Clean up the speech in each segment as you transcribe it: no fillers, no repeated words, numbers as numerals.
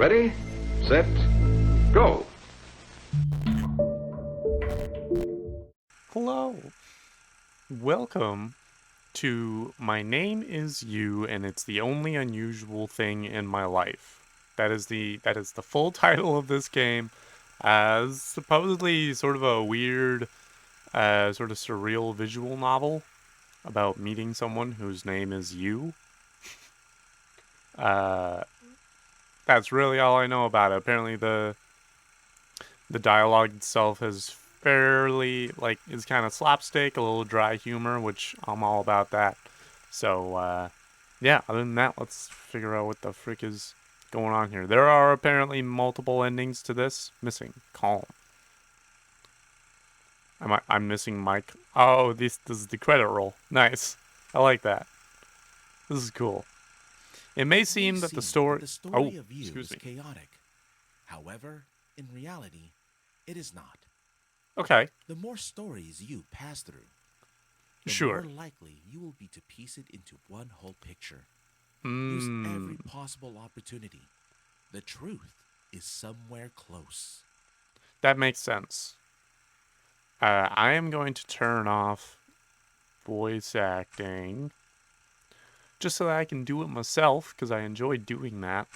Ready, set, go. Hello. Welcome to My Name Is You and It's the Only Unusual Thing in My Life. That is the full title of this game, as supposedly sort of a weird, sort of surreal visual novel about meeting someone whose name is you. Uh, that's really all I know about it. Apparently the dialogue itself is fairly, like, is kind of slapstick, a little dry humor, which I'm all about that. So, yeah, other than that, let's figure out what the frick is going on here. There are apparently multiple endings to this. Missing. Calm. I'm missing Mike. Oh, this is the credit roll. Nice. I like that. This is cool. It may seem that the story... Oh, of you excuse is me. chaotic. However, in reality, it is not. Okay, The more stories you pass through, the sure. more likely you will be to piece it into one whole picture. Use Hmm. every possible opportunity. The truth is somewhere close. That makes sense. I am going to turn off voice acting just so that I can do it myself because I enjoy doing that.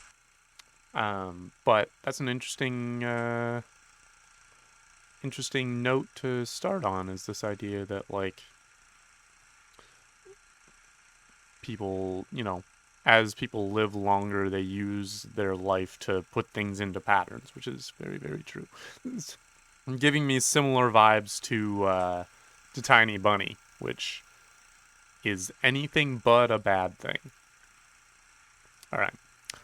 But that's an interesting note to start on, is this idea that, like, people, as people live longer, they use their life to put things into patterns, which is very, very true. It's giving me similar vibes to Tiny Bunny, which is anything but a bad thing. All right.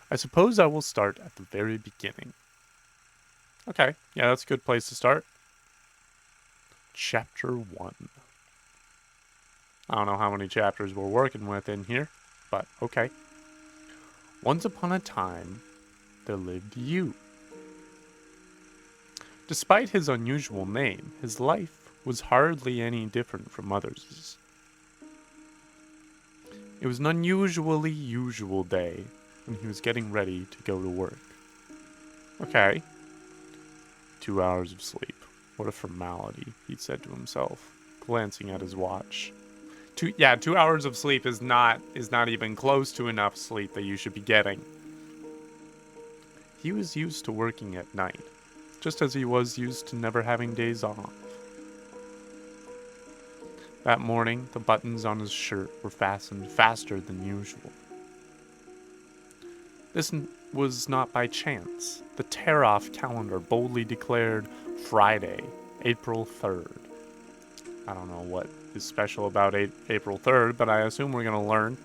I suppose I will start at the very beginning. Okay, yeah, that's a good place to start. Chapter 1. I don't know how many chapters we're working with in here, but okay. Once upon a time, there lived you. Despite his unusual name, his life was hardly any different from others'. It was an unusually usual day when he was getting ready to go to work. Okay. 2 hours of sleep. What a formality, he said to himself, glancing at his watch. 2 hours of sleep is not even close to enough sleep that you should be getting. He was used to working at night, just as he was used to never having days off. That morning, the buttons on his shirt were fastened faster than usual. This was not by chance. The tear-off calendar boldly declared Friday, April 3rd. I don't know what is special about April 3rd, but I assume we're going to learn.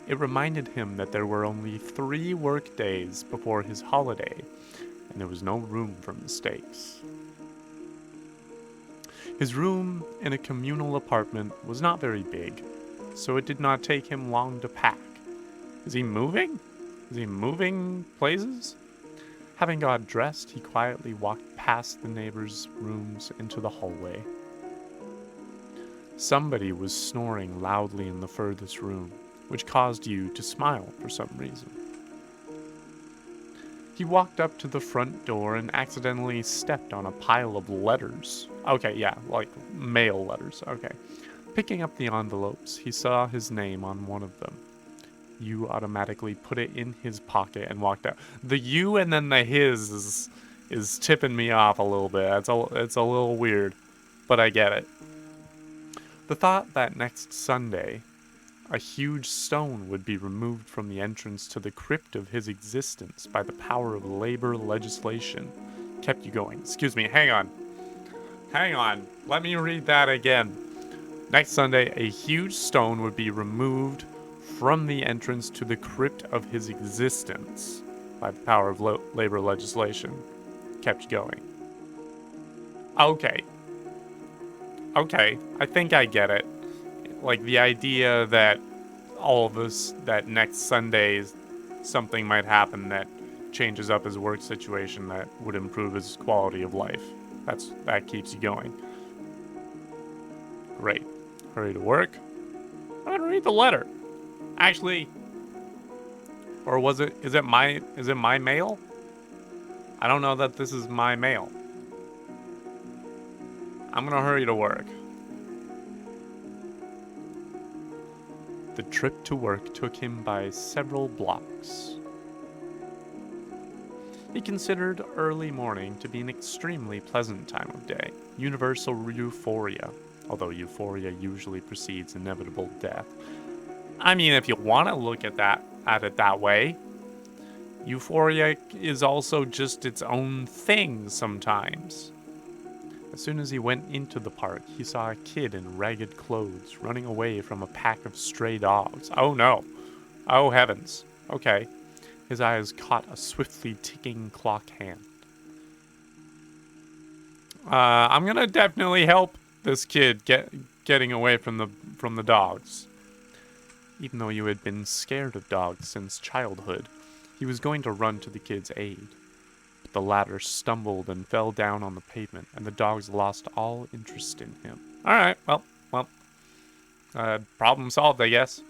It reminded him that there were only 3 work days before his holiday, and there was no room for mistakes. His room in a communal apartment was not very big, so it did not take him long to pack. Is he moving? Is he moving places? Having got dressed, he quietly walked past the neighbors' rooms into the hallway. Somebody was snoring loudly in the furthest room, which caused you to smile for some reason. He walked up to the front door and accidentally stepped on a pile of letters. Okay, yeah, like mail letters, okay. Picking up the envelopes, he saw his name on one of them. You automatically put it in his pocket and walked out. The you and then the his is tipping me off a little bit. It's a little weird, but I get it. The thought that next Sunday, a huge stone would be removed from the entrance to the crypt of his existence by the power of labor legislation kept you going. Excuse me, hang on. Hang on. Let me read that again. Next Sunday, a huge stone would be removed from the entrance to the crypt of his existence by the power of labor legislation kept you going. Okay. Okay, I think I get it. Like, the idea that all of us, that next Sunday something might happen that changes up his work situation that would improve his quality of life. That keeps you going. Great. Hurry to work. I'm gonna read the letter. Actually, Or is it my mail? I don't know that this is my mail. I'm gonna hurry to work. The trip to work took him by several blocks. He considered early morning to be an extremely pleasant time of day, universal euphoria, although euphoria usually precedes inevitable death. I mean, if you want to look at it that way, euphoria is also just its own thing sometimes. As soon as he went into the park, he saw a kid in ragged clothes running away from a pack of stray dogs. Oh no. Oh heavens. Okay. His eyes caught a swiftly ticking clock hand. I'm gonna definitely help this kid getting away from the dogs. Even though you had been scared of dogs since childhood, he was going to run to the kid's aid. But the latter stumbled and fell down on the pavement, and the dogs lost all interest in him. Alright, well, problem solved, I guess.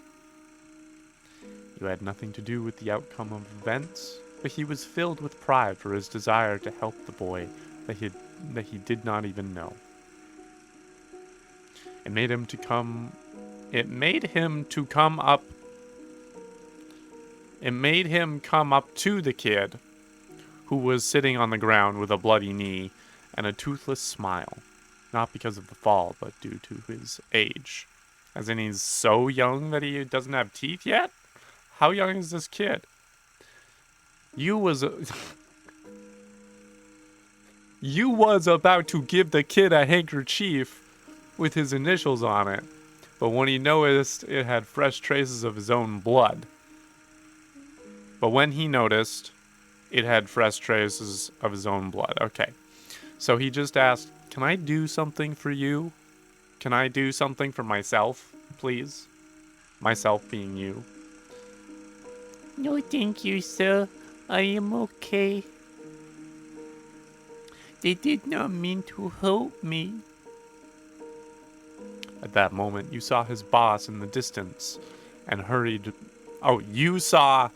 You had nothing to do with the outcome of events, but he was filled with pride for his desire to help the boy that he did not even know. It made him come up to the kid, who was sitting on the ground with a bloody knee and a toothless smile, not because of the fall, but due to his age. As in, he's so young that he doesn't have teeth yet? How young is this kid? You was about to give the kid a handkerchief with his initials on it, but when he noticed it had fresh traces of his own blood. Okay. So he just asked, "Can I do something for you? Can I do something for myself, please?" Myself being you. No, thank you, sir. I am okay. They did not mean to hurt me. At that moment, you saw his boss in the distance and hurried. Oh, you saw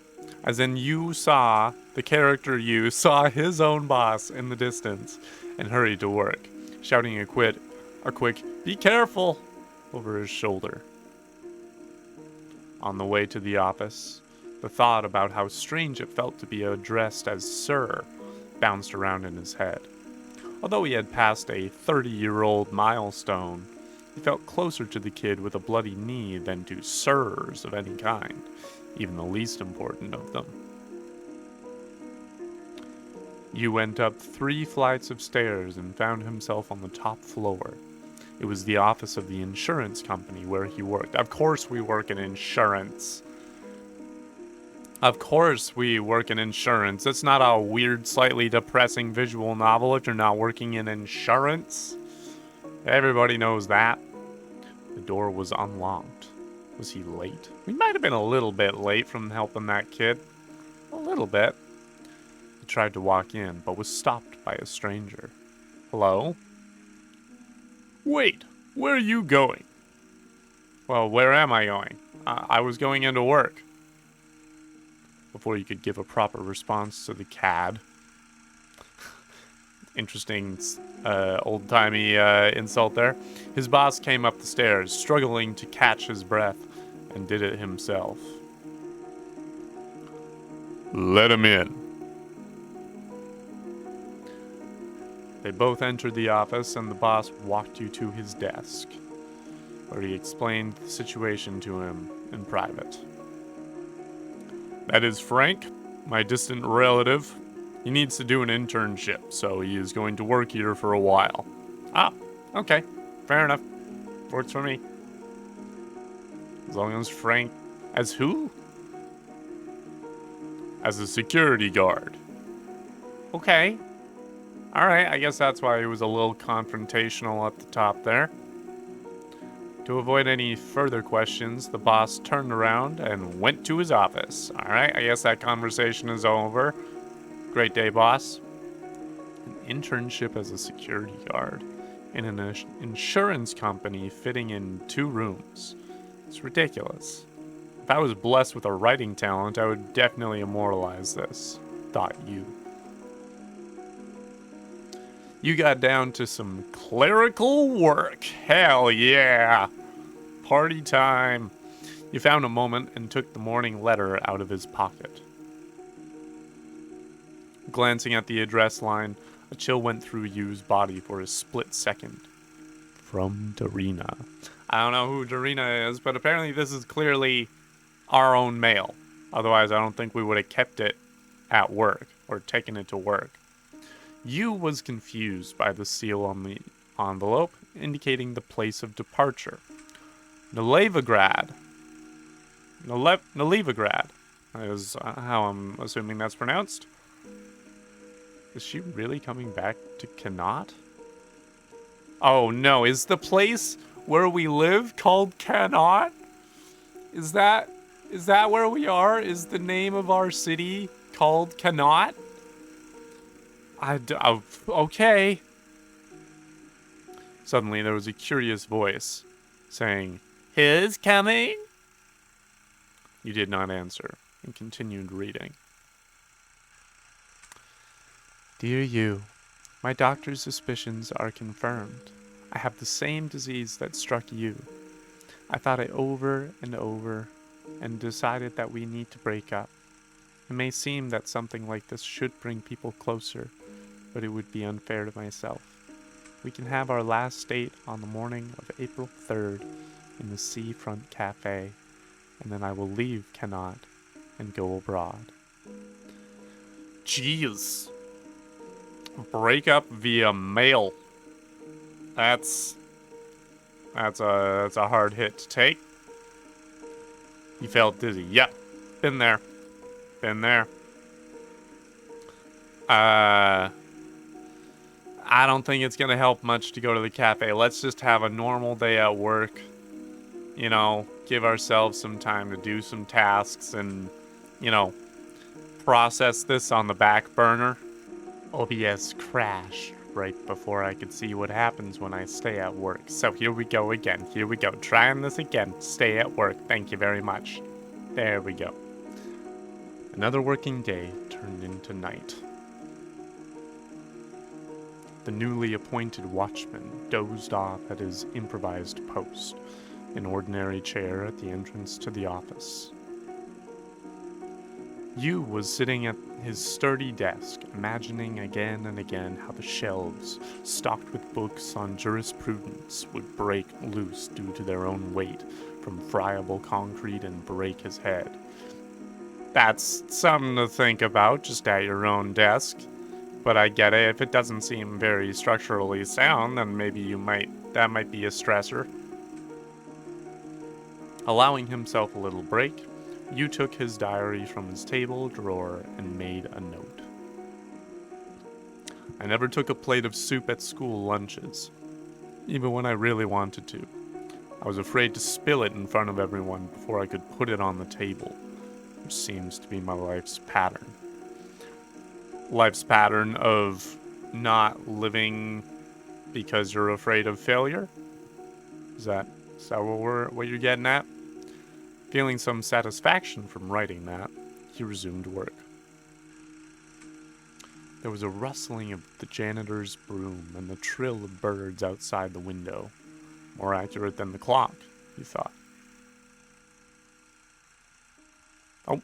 the character you saw his own boss in the distance and hurried to work, shouting a quick, "Be careful," over his shoulder. On the way to the office, the thought about how strange it felt to be addressed as Sir bounced around in his head. Although he had passed a 30-year-old milestone, he felt closer to the kid with a bloody knee than to sirs of any kind, even the least important of them. You went up 3 flights of stairs and found himself on the top floor. It was the office of the insurance company where he worked. Of course we work in insurance. It's not a weird, slightly depressing visual novel if you're not working in insurance. Everybody knows that. The door was unlocked. Was he late? We might have been a little bit late from helping that kid. A little bit. He tried to walk in, but was stopped by a stranger. Hello? Wait, where are you going? Well, where am I going? I was going into work. Before you could give a proper response to the cad. Interesting, old-timey insult there. His boss came up the stairs, struggling to catch his breath, and did it himself. Let him in. They both entered the office, and the boss walked you to his desk, where he explained the situation to him in private. That is Frank, my distant relative. He needs to do an internship, so he is going to work here for a while. Ah, okay. Fair enough. Works for me. As long as Frank... As who? As a security guard. Okay. Alright, I guess that's why he was a little confrontational at the top there. To avoid any further questions, the boss turned around and went to his office. Alright, I guess that conversation is over. Great day, boss. An internship as a security guard in an insurance company fitting in 2 rooms. It's ridiculous. If I was blessed with a writing talent, I would definitely immortalize this, thought you. You got down to some clerical work. Hell yeah. Party time. You found a moment and took the morning letter out of his pocket. Glancing at the address line, a chill went through Yu's body for a split second. From Darina. I don't know who Darina is, but apparently this is clearly our own mail. Otherwise, I don't think we would have kept it at work or taken it to work. Yu was confused by the seal on the envelope, indicating the place of departure. Nalevagrad. Nalevagrad is how I'm assuming that's pronounced. Is she really coming back to Kanat? Oh no, is the place where we live called Kanat? Is that where we are? Is the name of our city called Kanat? Okay. Suddenly there was a curious voice saying, "Who's coming?" You did not answer and continued reading. Dear you, my doctor's suspicions are confirmed. I have the same disease that struck you. I thought it over and over and decided that we need to break up. It may seem that something like this should bring people closer, but it would be unfair to myself. We can have our last date on the morning of April 3rd in the Seafront Cafe, and then I will leave Kanat and go abroad. Jeez. Break up via mail. That's a hard hit to take. You felt dizzy. Yep. Been there. I don't think it's gonna help much to go to the cafe. Let's just have a normal day at work. You know, give ourselves some time to do some tasks and, you know, process this on the back burner. OBS crashed right before I could see what happens when I stay at work. So here we go again. Here we go. Trying this again. Stay at work. Thank you very much. There we go. Another working day turned into night. The newly appointed watchman dozed off at his improvised post, an ordinary chair at the entrance to the office. Yu was sitting at his sturdy desk, imagining again and again how the shelves, stocked with books on jurisprudence, would break loose due to their own weight from friable concrete and break his head. That's something to think about just at your own desk. But I get it, if it doesn't seem very structurally sound, then maybe that might be a stressor. Allowing himself a little break, Yu took his diary from his table drawer and made a note. I never took a plate of soup at school lunches, even when I really wanted to. I was afraid to spill it in front of everyone before I could put it on the table, which seems to be my life's pattern. Life's pattern of not living because you're afraid of failure? Is that what you're getting at? Feeling some satisfaction from writing that, he resumed work. There was a rustling of the janitor's broom and the trill of birds outside the window. More accurate than the clock, he thought. Oh,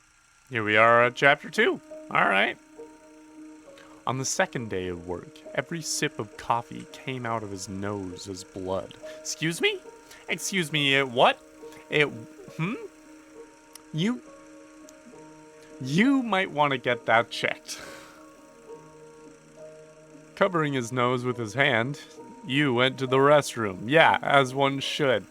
here we are at chapter 2. All right. On the second day of work, every sip of coffee came out of his nose as blood. Excuse me? Excuse me, what? You might want to get that checked. Covering his nose with his hand, Yu went to the restroom. Yeah, as one should.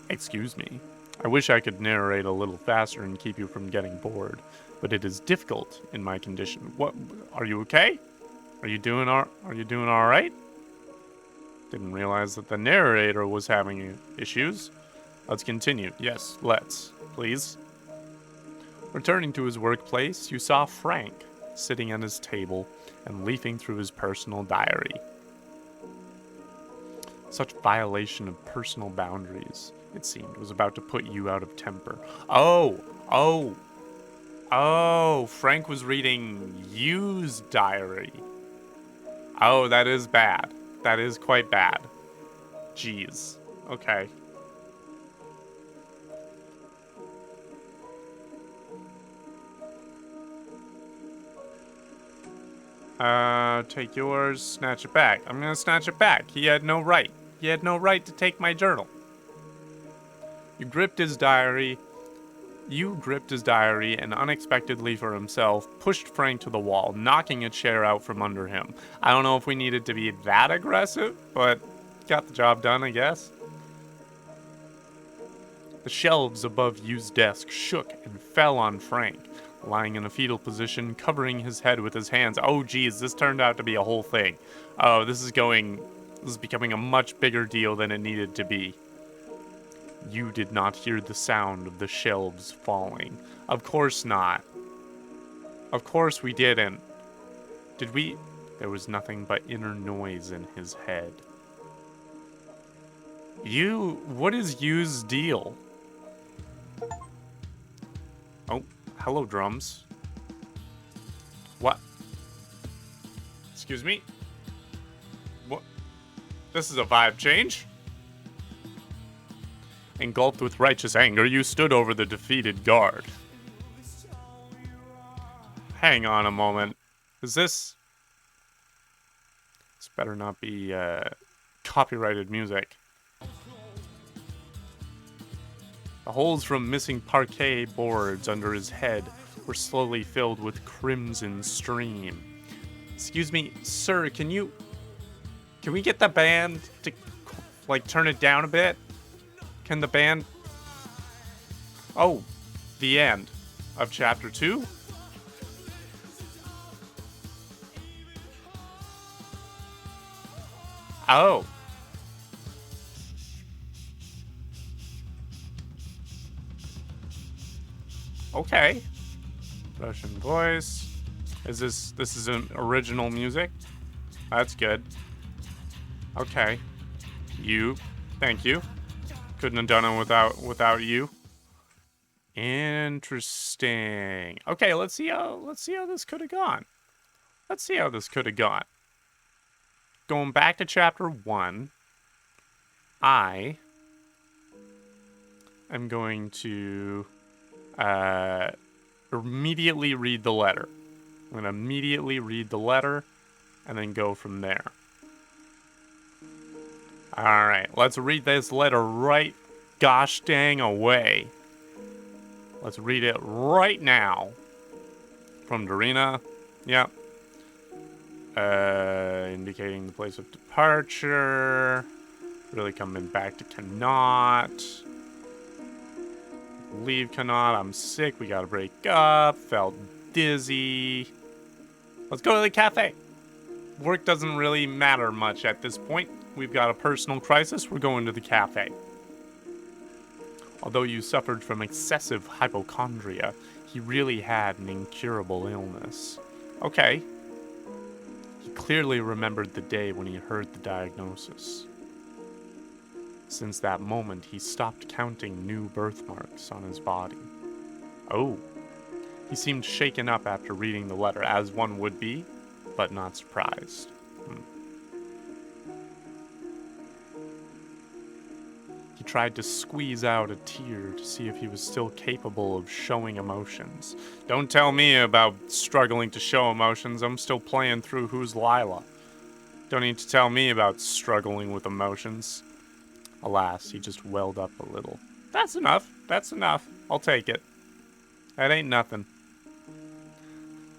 Excuse me. I wish I could narrate a little faster and keep you from getting bored, but it is difficult in my condition. What? Are you okay? Are you doing all right? Didn't realize that the narrator was having issues. Let's continue. Yes, let's, please. Returning to his workplace, you saw Frank sitting at his table and leafing through his personal diary. Such violation of personal boundaries, it seemed, was about to put you out of temper. Oh, Frank was reading Yu's diary. Oh, that is bad. That is quite bad. Jeez. Okay. Take yours, snatch it back. I'm gonna snatch it back. He had no right. He had no right to take my journal. You gripped his diary and unexpectedly for himself, pushed Frank to the wall, knocking a chair out from under him. I don't know if we needed to be that aggressive, but got the job done, I guess. The shelves above Yu's desk shook and fell on Frank, lying in a fetal position, covering his head with his hands. Oh, geez, this turned out to be a whole thing. Oh, this is becoming a much bigger deal than it needed to be. You did not hear the sound of the shelves falling. Of course not. Of course we didn't. Did we? There was nothing but inner noise in his head. What is Yu's deal? Oh, hello, drums. What? Excuse me? What? This is a vibe change? Engulfed with righteous anger, you stood over the defeated guard. Hang on a moment. Is this... This better not be, copyrighted music. The holes from missing parquet boards under his head were slowly filled with crimson stream. Excuse me, sir, can we get the band to, like, turn it down a bit? Can the band... Oh, the end of chapter 2? Oh. Okay. Russian voice. This is an original music? That's good. Okay. Thank you. Couldn't have done it without you. Interesting. Okay, let's see how this could have gone. Going back to chapter 1, I am going to immediately read the letter. I'm going to immediately read the letter and then go from there. Alright, let's read this letter right gosh dang away. Let's read it right now. From Darina. Yep. Indicating the place of departure. Really coming back to Cannot. Leave Cannot. I'm sick. We gotta break up. Felt dizzy. Let's go to the cafe. Work doesn't really matter much at this point. We've got a personal crisis. We're going to the cafe. Although you suffered from excessive hypochondria, he really had an incurable illness. Okay. He clearly remembered the day when he heard the diagnosis. Since that moment, he stopped counting new birthmarks on his body. Oh. He seemed shaken up after reading the letter, as one would be, but not surprised. He tried to squeeze out a tear to see if he was still capable of showing emotions. Don't tell me about struggling to show emotions. I'm still playing through Who's Lila. Don't need to tell me about struggling with emotions. Alas, he just welled up a little. That's enough. That's enough. I'll take it. That ain't nothing.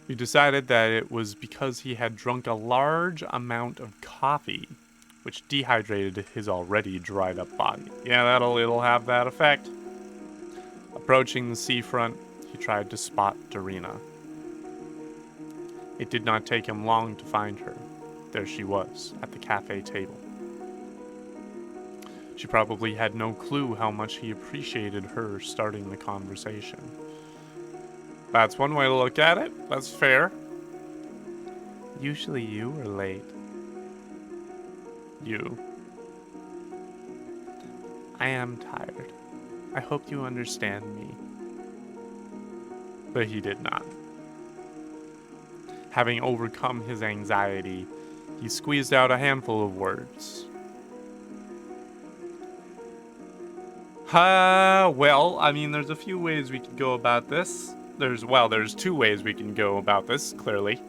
We decided that it was because he had drunk a large amount of coffee, which dehydrated his already dried up body. Yeah, it'll have that effect. Approaching the seafront, he tried to spot Darina. It did not take him long to find her. There she was, at the cafe table. She probably had no clue how much he appreciated her starting the conversation. That's one way to look at it. That's fair. Usually you are late. You. I am tired. I hope you understand me. But he did not. Having overcome his anxiety, he squeezed out a handful of words. Well, I mean, there's a few ways we could go about this. There's two ways we can go about this, clearly.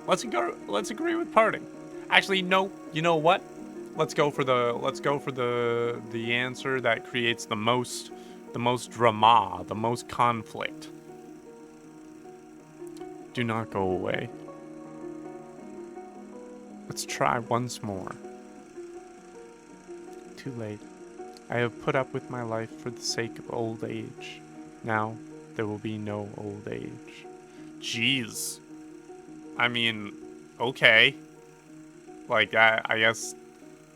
Let's agree with parting. Actually, no, you know what? Let's go for the answer that creates the most drama, the most conflict. Do not go away. Let's try once more. Too late. I have put up with my life for the sake of old age. Now, there will be no old age. Jeez. I mean, okay. Like, I guess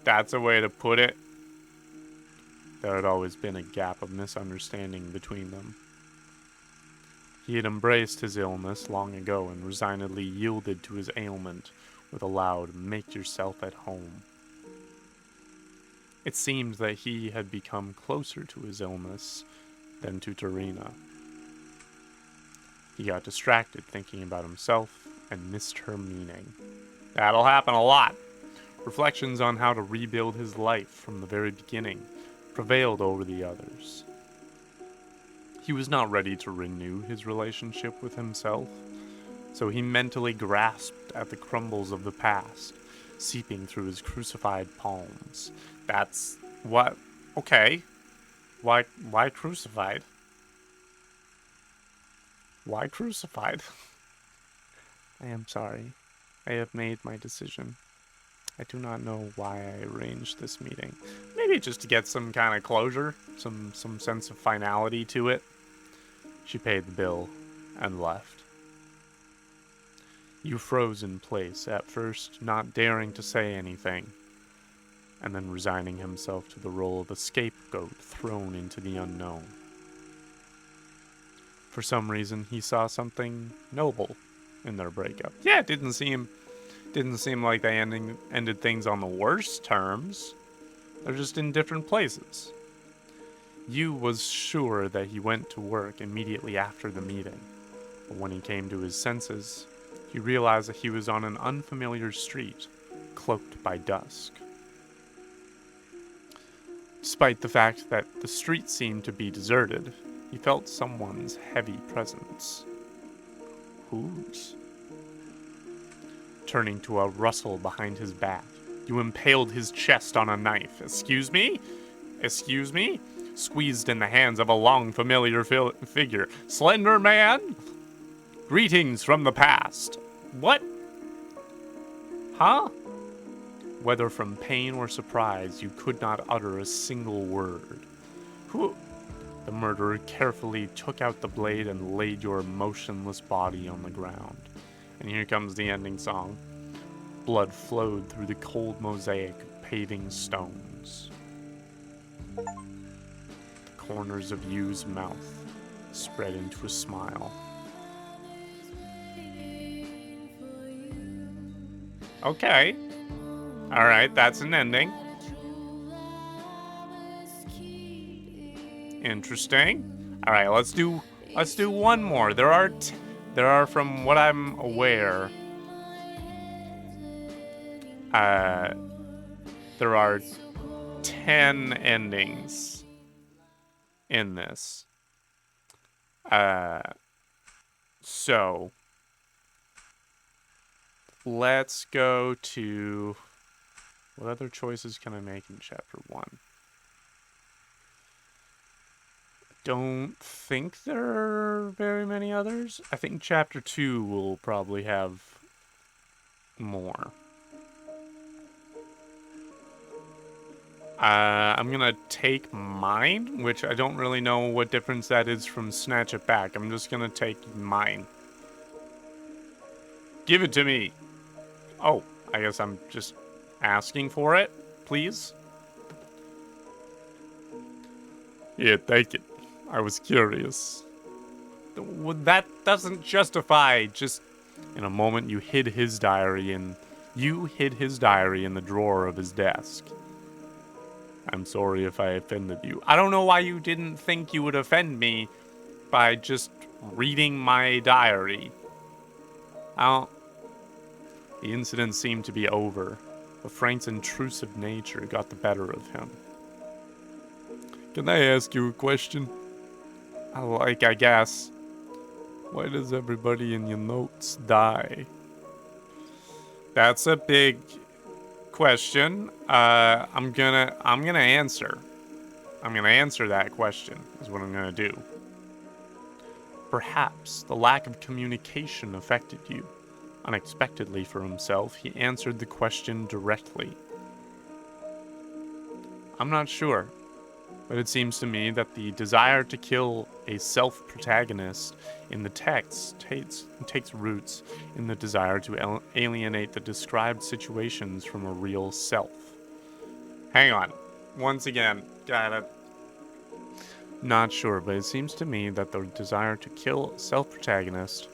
that's a way to put it. There had always been a gap of misunderstanding between them. He had embraced his illness long ago and resignedly yielded to his ailment with a loud, "Make yourself at home." It seemed that he had become closer to his illness than to Tarina. He got distracted thinking about himself and missed her meaning. That'll happen a lot. Reflections on how to rebuild his life from the very beginning prevailed over the others. He was not ready to renew his relationship with himself, so he mentally grasped at the crumbles of the past, seeping through his crucified palms. That's what... Okay. Why crucified? Why crucified? I am sorry. I have made my decision. I do not know why I arranged this meeting. Maybe just to get some kind of closure, some sense of finality to it. She paid the bill and left. You froze in place, at first not daring to say anything, and then resigning himself to the role of a scapegoat thrown into the unknown. For some reason, he saw something noble in their breakup. Yeah, it didn't seem like they ended things on the worst terms. They're just in different places. Yu was sure that he went to work immediately after the meeting, but when he came to his senses, he realized that he was on an unfamiliar street, cloaked by dusk. Despite the fact that the street seemed to be deserted, he felt someone's heavy presence. Whose? Turning to a rustle behind his back, you impaled his chest on a knife. Excuse me? Excuse me? Squeezed in the hands of a long familiar figure. Slender man? Greetings from the past. What? Huh? Whether from pain or surprise, you could not utter a single word. Who? The murderer carefully took out the blade and laid your motionless body on the ground. And here comes the ending song. Blood flowed through the cold mosaic of paving stones. The corners of Yu's mouth spread into a smile. Okay. Alright, that's an ending. Interesting. Alright, let's do one more. There are, from what I'm aware, there are 10 endings in this. So let's go to... What other choices can I make in chapter 1? Don't think there are very many others. I think chapter 2 will probably have more. I'm gonna take mine, which I don't really know what difference that is from Snatch It Back. I'm just gonna take mine. Give it to me. Oh, I guess I'm just asking for it, please. Yeah, take it. I was curious. That doesn't justify just... In a moment, you hid his diary in the drawer of his desk. I'm sorry if I offended you. I don't know why you didn't think you would offend me by just reading my diary. I don't... The incident seemed to be over, but Frank's intrusive nature got the better of him. Can I ask you a question? I guess. Why does everybody in your notes die? That's a big question. I'm gonna answer. I'm gonna answer that question, is what I'm gonna do. Perhaps the lack of communication affected you. Unexpectedly for himself, he answered the question directly. I'm not sure, but it seems to me that the desire to kill a self-protagonist in the text takes roots in the desire to alienate the described situations from a real self. Hang on. Once again, gotta... Not sure, but it seems to me that the desire to kill self-protagonist,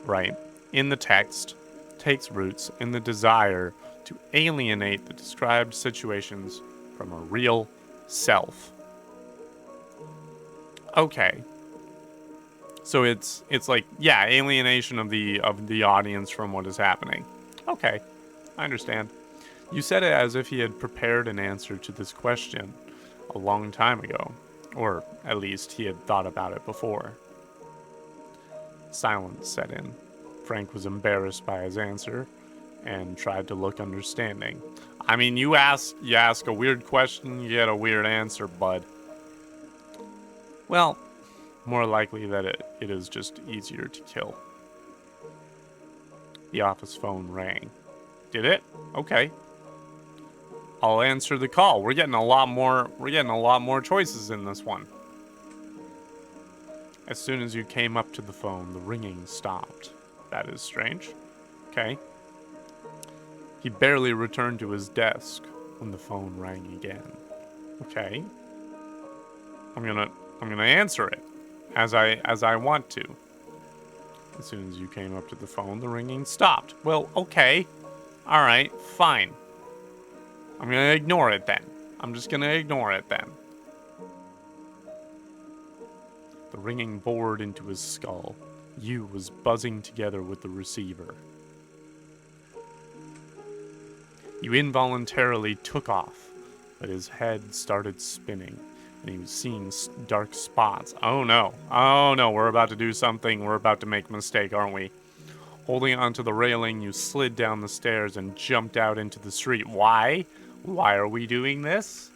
right, in the text, takes roots in the desire to alienate the described situations from a real self. Okay. So it's like, yeah, alienation of the audience from what is happening. Okay. I understand. You said it as if he had prepared an answer to this question a long time ago, or at least he had thought about it before. Silence set in. Frank was embarrassed by his answer and tried to look understanding. I mean, you ask a weird question, you get a weird answer, bud. Well, more likely that it is just easier to kill. The office phone rang. Did it? Okay. I'll answer the call. We're getting a lot more choices in this one. As soon as you came up to the phone, the ringing stopped. That is strange. Okay. He barely returned to his desk when the phone rang again. Okay. I'm gonna answer it as I want to. As soon as you came up to the phone, the ringing stopped. Well, okay. Alright, fine. I'm gonna ignore it then. I'm just gonna ignore it then. The ringing bored into his skull. You was buzzing together with the receiver. You involuntarily took off, but his head started spinning, and he was seeing dark spots. Oh no, we're about to do something. We're about to make a mistake, aren't we? Holding onto the railing, you slid down the stairs and jumped out into the street. Why? Why are we doing this?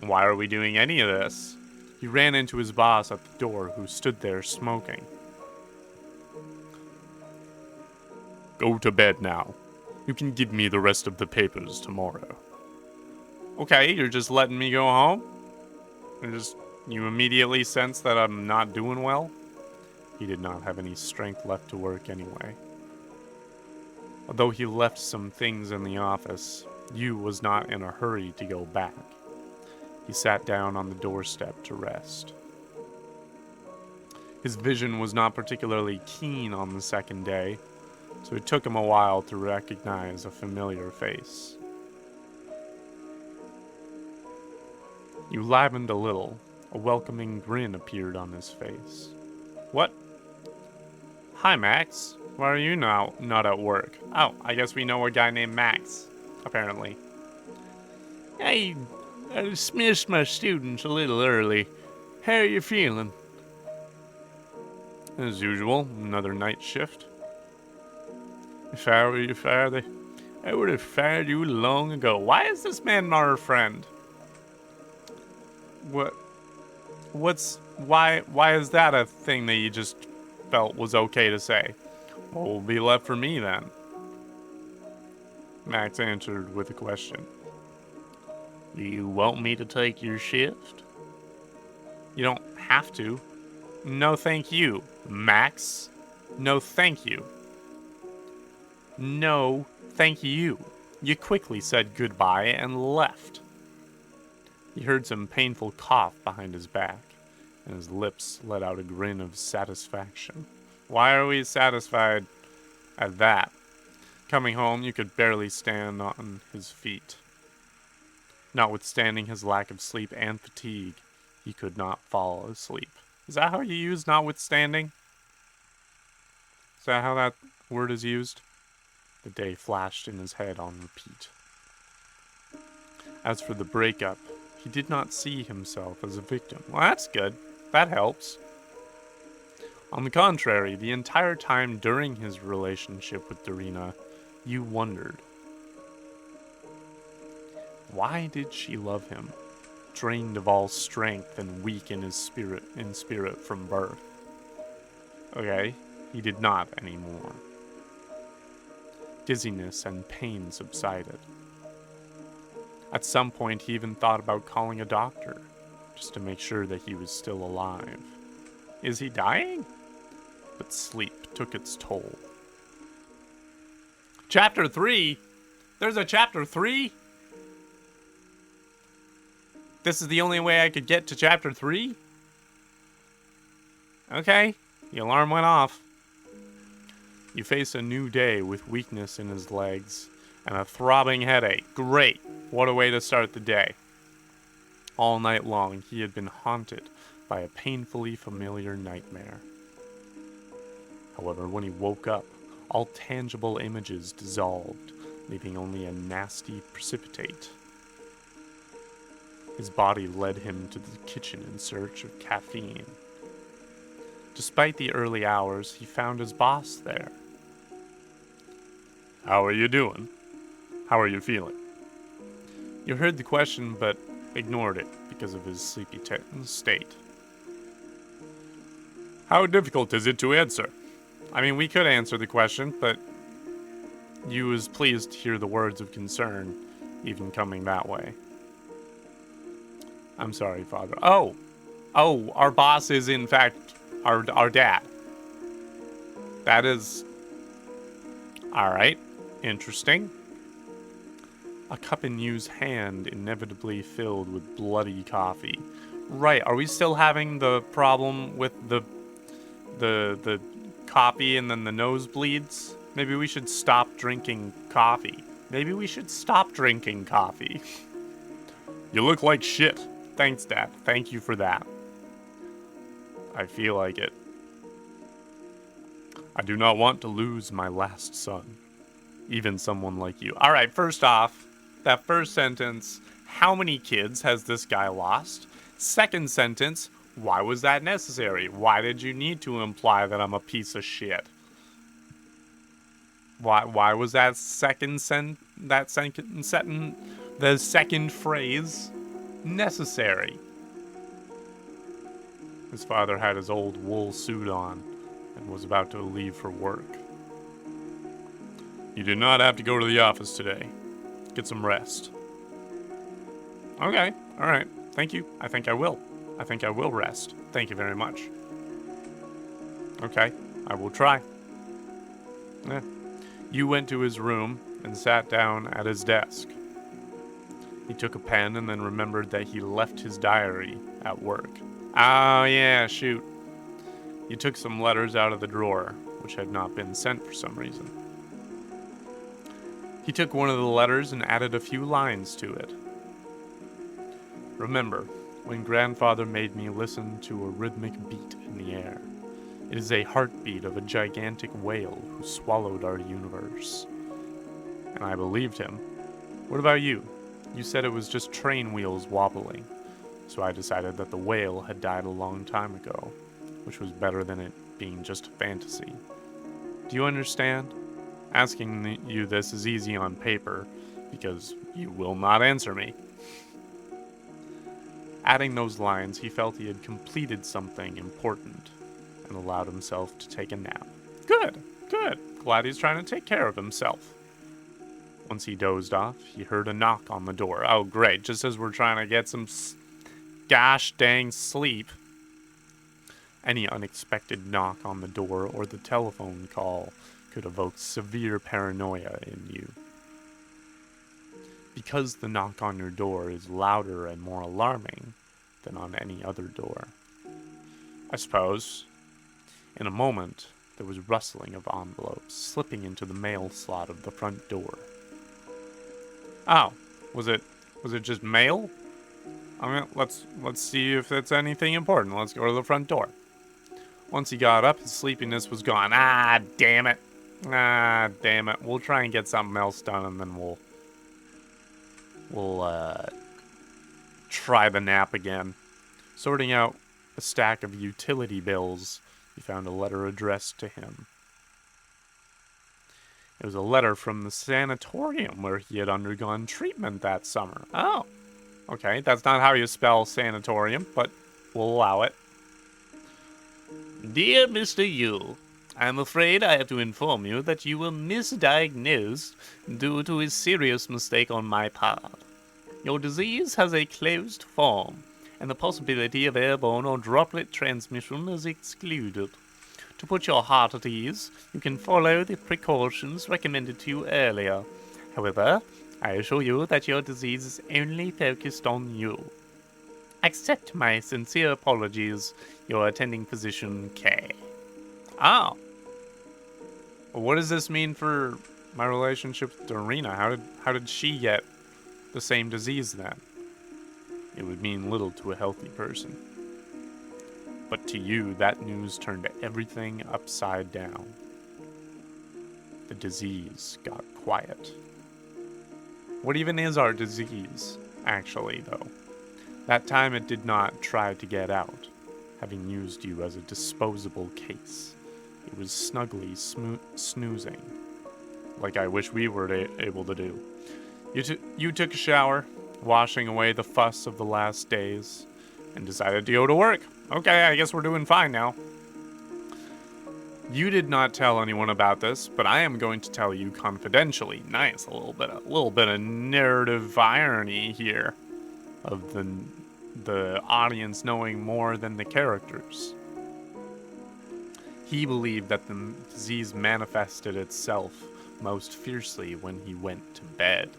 Why are we doing any of this? He ran into his boss at the door, who stood there smoking. Go to bed now. You can give me the rest of the papers tomorrow. Okay, you're just letting me go home? You immediately sense that I'm not doing well? He did not have any strength left to work anyway. Although he left some things in the office, Yu was not in a hurry to go back. He sat down on the doorstep to rest. His vision was not particularly keen on the second day, so it took him a while to recognize a familiar face. You livened a little. A welcoming grin appeared on his face. What? Hi, Max. Why are you not at work? Oh, I guess we know a guy named Max, apparently. I dismissed my students a little early. How are you feeling? As usual, another night shift. If I were your father, I would have fired you long ago. Why is this man our friend? Why is that a thing that you just felt was okay to say? What will be left for me then? Max answered with a question. Do you want me to take your shift? You don't have to. No thank you, Max. No thank you. No thank you. You quickly said goodbye and left. He heard some painful cough behind his back, and his lips let out a grin of satisfaction. Why are we satisfied at that? Coming home, you could barely stand on his feet. Notwithstanding his lack of sleep and fatigue, he could not fall asleep. Is that how you use notwithstanding? Is that how that word is used? The day flashed in his head on repeat. As for the breakup, he did not see himself as a victim. Well, that's good. That helps. On the contrary, the entire time during his relationship with Darina, you wondered. Why did she love him, drained of all strength and weak in spirit from birth? Okay, he did not anymore. Dizziness and pain subsided. At some point, he even thought about calling a doctor, just to make sure that he was still alive. Is he dying? But sleep took its toll. Chapter 3? There's a chapter 3? This is the only way I could get to chapter 3? Okay, the alarm went off. You face a new day with weakness in his legs and a throbbing headache. Great, what a way to start the day. All night long, he had been haunted by a painfully familiar nightmare. However, when he woke up, all tangible images dissolved, leaving only a nasty precipitate. His body led him to the kitchen in search of caffeine. Despite the early hours, he found his boss there. How are you doing? How are you feeling? You heard the question, but ignored it because of his sleepy state. How difficult is it to answer? I mean, we could answer the question, but you was pleased to hear the words of concern, even coming that way. I'm sorry, Father. Oh, our boss is in fact our dad. That is... Alright, interesting. A cup in Yu's hand inevitably filled with bloody coffee. Right, are we still having the problem with the coffee and then the nosebleeds? Maybe we should stop drinking coffee. Maybe we should stop drinking coffee. You look like shit. Thanks, Dad. Thank you for that. I feel like it. I do not want to lose my last son. Even someone like you. Alright, first off, that first sentence, how many kids has this guy lost? Second sentence, why was that necessary? Why did you need to imply that I'm a piece of shit? Why was that the second phrase necessary? His father had his old wool suit on and was about to leave for work. You do not have to go to the office today. Get some rest. Okay, alright. Thank you. I think I will. I think I will rest. Thank you very much. Okay, I will try. You went to his room and sat down at his desk. He took a pen and then remembered that he left his diary at work. Oh yeah, shoot. You took some letters out of the drawer, which had not been sent for some reason. He took one of the letters and added a few lines to it. Remember, when grandfather made me listen to a rhythmic beat in the air. It is a heartbeat of a gigantic whale who swallowed our universe. And I believed him. What about you? You said it was just train wheels wobbling. So I decided that the whale had died a long time ago, which was better than it being just a fantasy. Do you understand? Asking you this is easy on paper, because you will not answer me. Adding those lines, he felt he had completed something important, and allowed himself to take a nap. Good, good. Glad he's trying to take care of himself. Once he dozed off, he heard a knock on the door. Oh, great, just as we're trying to get some gosh dang sleep. Any unexpected knock on the door or the telephone call could evoke severe paranoia in you. Because the knock on your door is louder and more alarming than on any other door. I suppose. In a moment, there was rustling of envelopes slipping into the mail slot of the front door. Oh, was it Was it just mail? I mean, let's see if it's anything important. Let's go to the front door. Once he got up, his sleepiness was gone. Ah, damn it. Ah, damn it. We'll try and get something else done, and then we'll try the nap again. Sorting out a stack of utility bills, he found a letter addressed to him. It was a letter from the sanatorium where he had undergone treatment that summer. Oh, okay. That's not how you spell sanatorium, but we'll allow it. Dear Mr. Yule, I'm afraid I have to inform you that you were misdiagnosed due to a serious mistake on my part. Your disease has a closed form, and the possibility of airborne or droplet transmission is excluded. To put your heart at ease, you can follow the precautions recommended to you earlier. However, I assure you that your disease is only focused on you. Accept my sincere apologies, your attending physician, K. Oh. Well, what does this mean for my relationship with Dorina? How did she get the same disease then? It would mean little to a healthy person. But to you, that news turned everything upside down. The disease got quiet. What even is our disease, actually, though? That time it did not try to get out, having used you as a disposable case. It was snugly snoozing, like I wish we were able to do. You took a shower, washing away the fuss of the last days, and decided to go to work. Okay, I guess we're doing fine now. You did not tell anyone about this, but I am going to tell you confidentially. Nice, a little bit of narrative irony here, of the audience knowing more than the characters. He believed that the disease manifested itself most fiercely when he went to bed.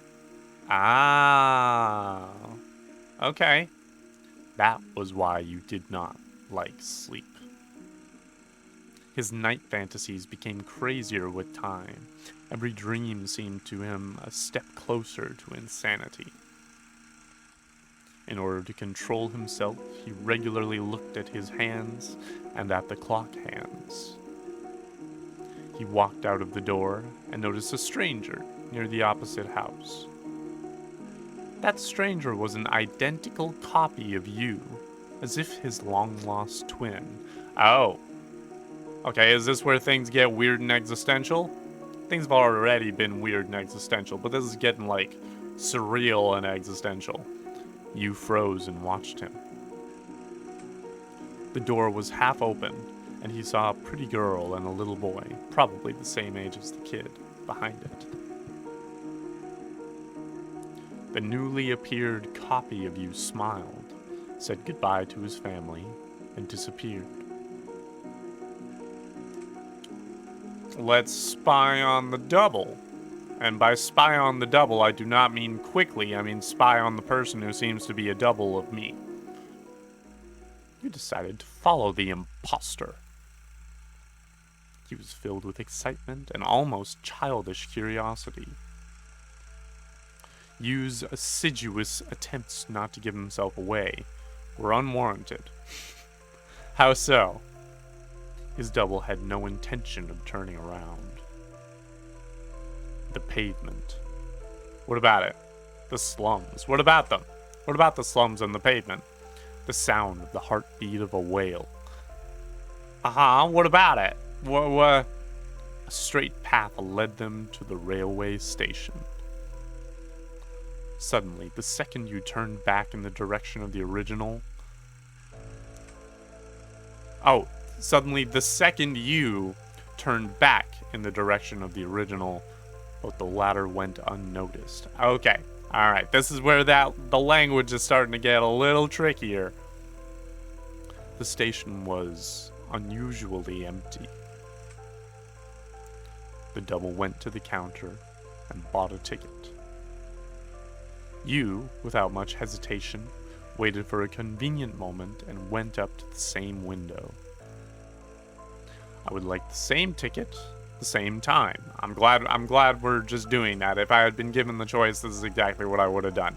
Ah, okay. That was why you did not like sleep. His night fantasies became crazier with time. Every dream seemed to him a step closer to insanity. In order to control himself, he regularly looked at his hands and at the clock hands. He walked out of the door and noticed a stranger near the opposite house. That stranger was an identical copy of you, as if his long-lost twin. Oh. Okay, is this where things get weird and existential? Things have already been weird and existential, but this is getting, like, surreal and existential. You froze and watched him. The door was half open, and he saw a pretty girl and a little boy, probably the same age as the kid, behind it. The newly appeared copy of you smiled, said goodbye to his family, and disappeared. Let's spy on the double. And by spy on the double, I do not mean quickly, I mean spy on the person who seems to be a double of me. You decided to follow the imposter. He was filled with excitement and almost childish curiosity. Yu's assiduous attempts not to give himself away were unwarranted. How so? His double had no intention of turning around. The pavement. What about it? The slums. What about them? What about the slums and the pavement? The sound of the heartbeat of a whale. What about it? A straight path led them to the railway station. Suddenly, the second you turned back in the direction of the original... Suddenly, the second you turned back in the direction of the original, but the latter went unnoticed. Okay, alright, this is where the language is starting to get a little trickier. The station was unusually empty. The double went to the counter and bought a ticket. You, without much hesitation, waited for a convenient moment and went up to the same window. I would like the same ticket, the same time. I'm glad we're just doing that. If I had been given the choice, this is exactly what I would have done.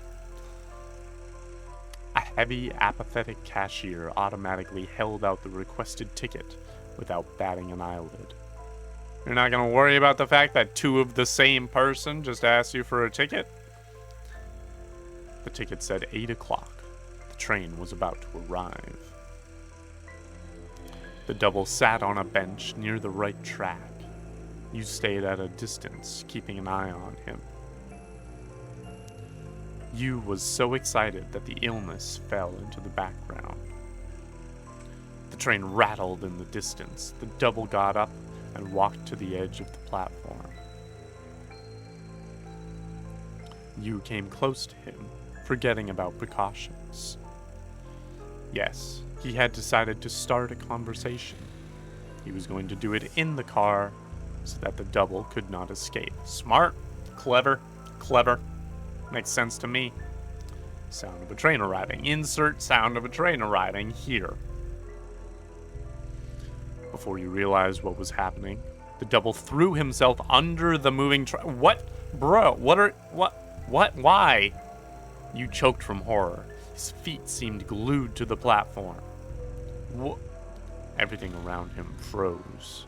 heavy, apathetic cashier automatically held out the requested ticket without batting an eyelid. You're not going to worry about the fact that two of the same person just asked you for a ticket? The ticket said 8 o'clock. The train was about to arrive. The double sat on a bench near the right track. You stayed at a distance, keeping an eye on him. You was so excited that the illness fell into the background. The train rattled in the distance. The double got up and walked to the edge of the platform. You came close to him, forgetting about precautions. Yes, he had decided to start a conversation. He was going to do it in the car so that the double could not escape. Smart, clever, clever. Makes sense to me. Sound of a train arriving. Insert sound of a train arriving here. Before you realized what was happening, the double threw himself under the moving train. What? Bro, what? Why? You choked from horror. His feet seemed glued to the platform. Everything around him froze.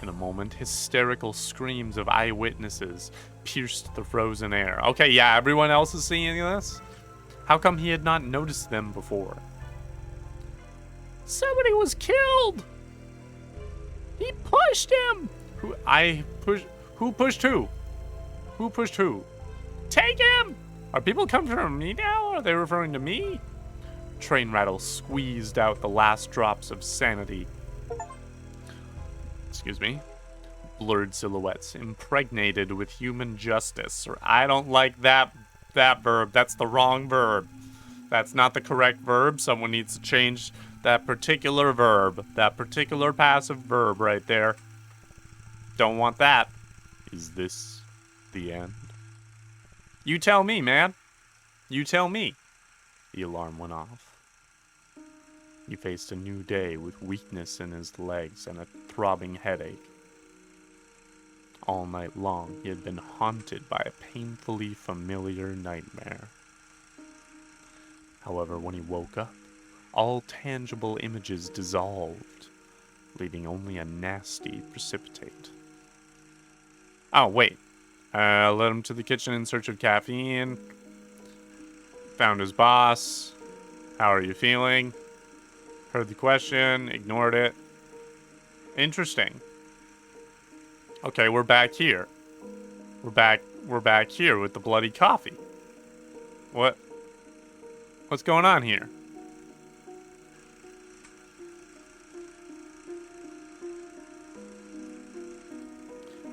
In a moment, hysterical screams of eyewitnesses pierced the frozen air. Okay, yeah, everyone else is seeing this? How come he had not noticed them before? Somebody was killed! He pushed him! Who pushed who? Who pushed who? Take him! Are people coming from me now? Are they referring to me? Train rattle squeezed out the last drops of sanity. Excuse me. Blurred silhouettes impregnated with human justice. Or I don't like that verb. That's the wrong verb. That's not the correct verb. Someone needs to change that particular verb. That particular passive verb right there. Don't want that. Is this the end? You tell me, man. You tell me. The alarm went off. He faced a new day with weakness in his legs and a throbbing headache. All night long, he had been haunted by a painfully familiar nightmare. However, when he woke up, all tangible images dissolved, leaving only a nasty precipitate. Oh, wait. Led him to the kitchen in search of caffeine. Found his boss. How are you feeling? Heard the question, ignored it. Interesting. Okay, we're back here. We're back here with the bloody coffee. What's going on here?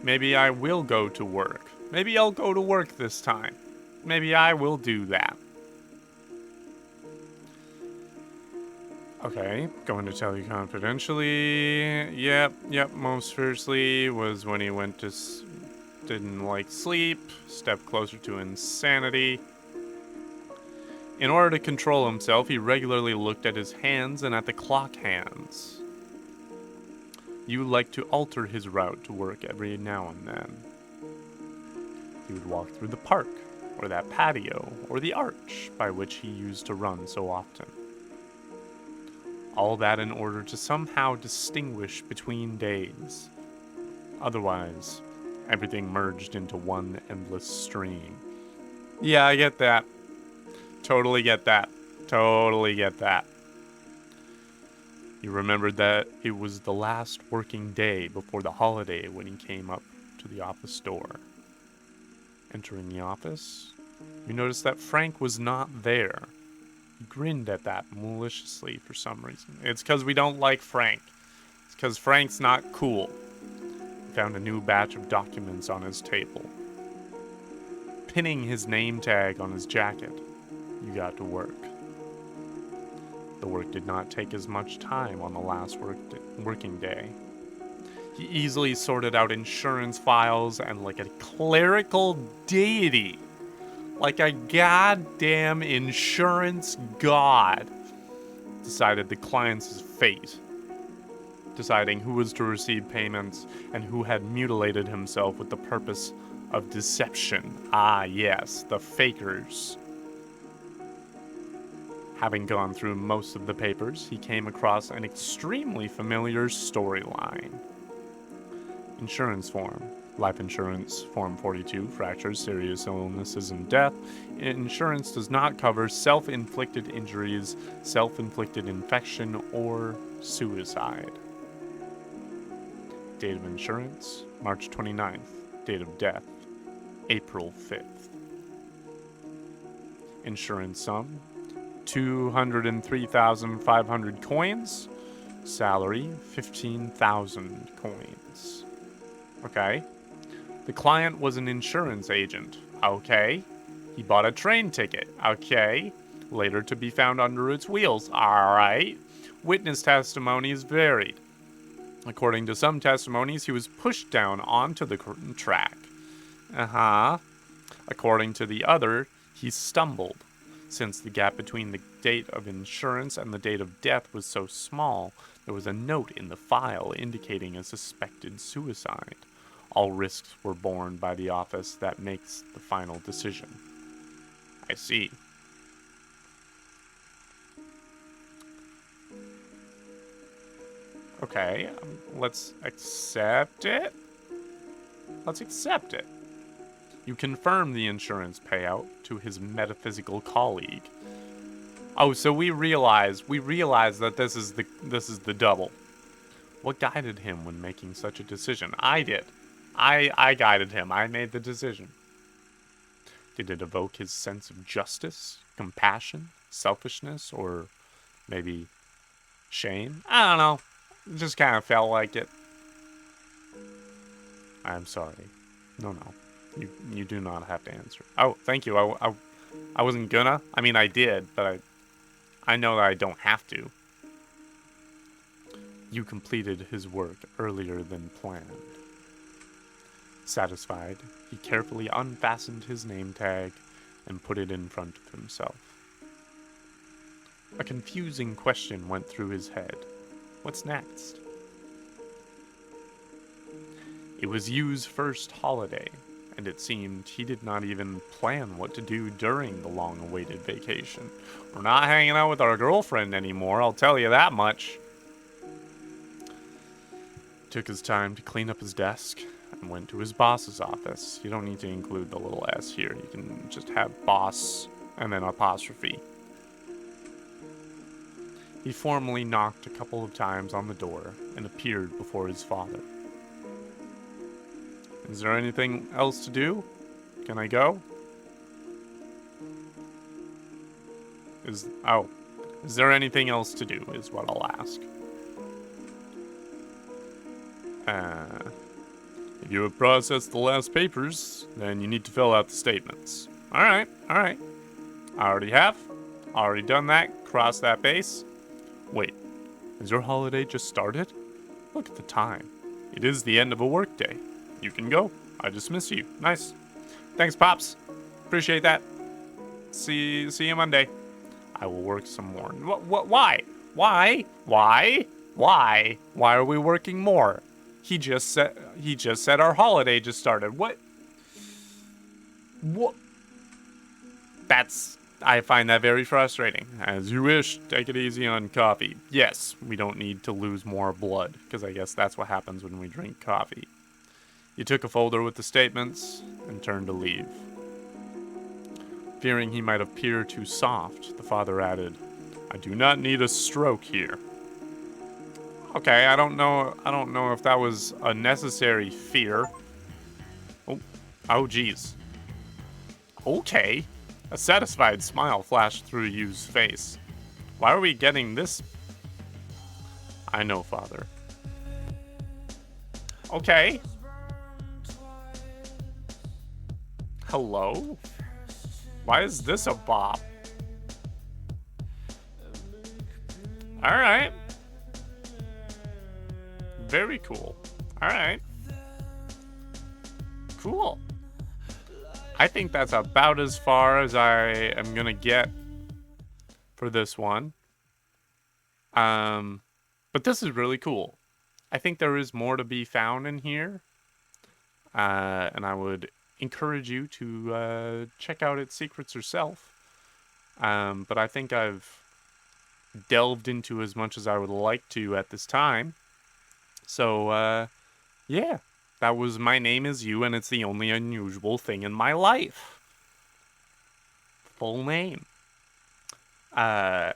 Maybe I will go to work. Maybe I'll go to work this time. Maybe I will do that. Okay, going to tell you confidentially. Yep, most fiercely was when he went to didn't like sleep, stepped closer to insanity. In order to control himself, he regularly looked at his hands and at the clock hands. You like to alter his route to work every now and then. He would walk through the park, or that patio, or the arch by which he used to run so often. All that in order to somehow distinguish between days. Otherwise, everything merged into one endless stream. Yeah, I get that. Totally get that. Totally get that. He remembered that it was the last working day before the holiday when he came up to the office door. Entering the office, you noticed that Frank was not there. He grinned at that maliciously for some reason. It's because we don't like Frank. It's because Frank's not cool. He found a new batch of documents on his table. Pinning his name tag on his jacket, you got to work. The work did not take as much time on the last working day. He easily sorted out insurance files and like a clerical deity, like a goddamn insurance god, decided the client's fate, deciding who was to receive payments and who had mutilated himself with the purpose of deception. Ah, yes, the fakers. Having gone through most of the papers, he came across an extremely familiar storyline. Insurance form. Life insurance, Form 42, fractures, serious illnesses, and death. Insurance does not cover self-inflicted injuries, self-inflicted infection, or suicide. Date of insurance, March 29th. Date of death, April 5th. Insurance sum, 203,500 coins. Salary, 15,000 coins. Okay. The client was an insurance agent. Okay. He bought a train ticket. Okay. Later to be found under its wheels. Alright. Witness testimonies varied. According to some testimonies, he was pushed down onto the track. According to the other, he stumbled. Since the gap between the date of insurance and the date of death was so small, there was a note in the file indicating a suspected suicide. All risks were borne by the office that makes the final decision. I see. Okay, let's accept it. Let's accept it. You confirm the insurance payout to his metaphysical colleague. Oh, so we realize that this is the double. What guided him when making such a decision? I did. I guided him. I made the decision. Did it evoke his sense of justice, compassion, selfishness, or maybe shame? I don't know. It just kind of felt like it. I'm sorry. No. You do not have to answer. Oh, thank you. I wasn't gonna. I mean, I did, but I know that I don't have to. You completed his work earlier than planned. Satisfied, he carefully unfastened his name tag and put it in front of himself. A confusing question went through his head. What's next? It was Yu's first holiday, and it seemed he did not even plan what to do during the long-awaited vacation. We're not hanging out with our girlfriend anymore, I'll tell you that much. Took his time to clean up his desk and went to his boss's office. You don't need to include the little s here. You can just have boss and then apostrophe. He formally knocked a couple of times on the door and appeared before his father. Is there anything else to do? Can I go? Is there anything else to do is what I'll ask. If you have processed the last papers, then you need to fill out the statements. Alright. I already have. Already done that. Cross that base. Wait, has your holiday just started? Look at the time. It is the end of a workday. You can go. I dismiss you. Nice. Thanks, Pops. Appreciate that. See you Monday. I will work some more. Why? Why are we working more? He just said our holiday just started. What? I find that very frustrating. As you wish, take it easy on coffee. Yes, we don't need to lose more blood, because I guess that's what happens when we drink coffee. He took a folder with the statements and turned to leave. Fearing he might appear too soft, the father added, I do not need a stroke here. Okay, I don't know if that was a necessary fear. Oh geez. Okay. A satisfied smile flashed through Yu's face. Why are we getting this? I know, Father. Okay. Hello? Why is this a bop? Alright. Very cool. Alright. Cool. I think that's about as far as I am gonna get for this one. But this is really cool. I think there is more to be found in here. And I would encourage you to check out its secrets yourself. But I think I've delved into as much as I would like to at this time. So, yeah, that was My Name Is You, and it's the only unusual thing in my life. Full name. Uh,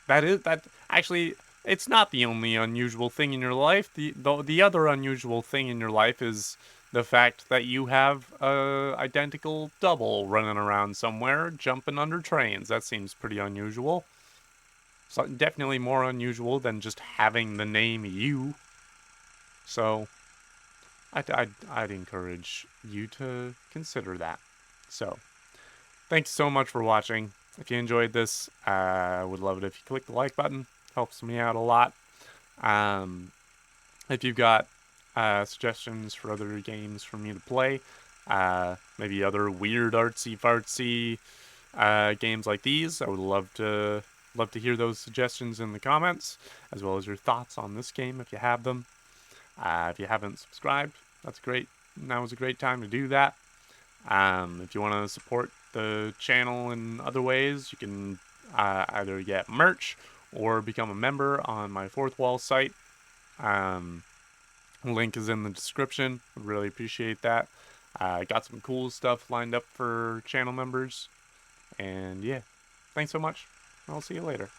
that actually, it's not the only unusual thing in your life. The other unusual thing in your life is the fact that you have a identical double running around somewhere, jumping under trains. That seems pretty unusual. So definitely more unusual than just having the name you. So I'd encourage you to consider that. So thanks so much for watching. If you enjoyed this, I would love it if you click the like button. Helps me out a lot. Um, if you've got suggestions for other games for me to play, maybe other weird artsy fartsy games like these, I would love to hear those suggestions in the comments, as well as your thoughts on this game if you have them. If you haven't subscribed, that's great. Now is a great time to do that. If you want to support the channel in other ways, you can either get merch or become a member on my Fourth Wall site. Link is in the description. Would really appreciate that. Got some cool stuff lined up for channel members. And yeah, thanks so much. I'll see you later.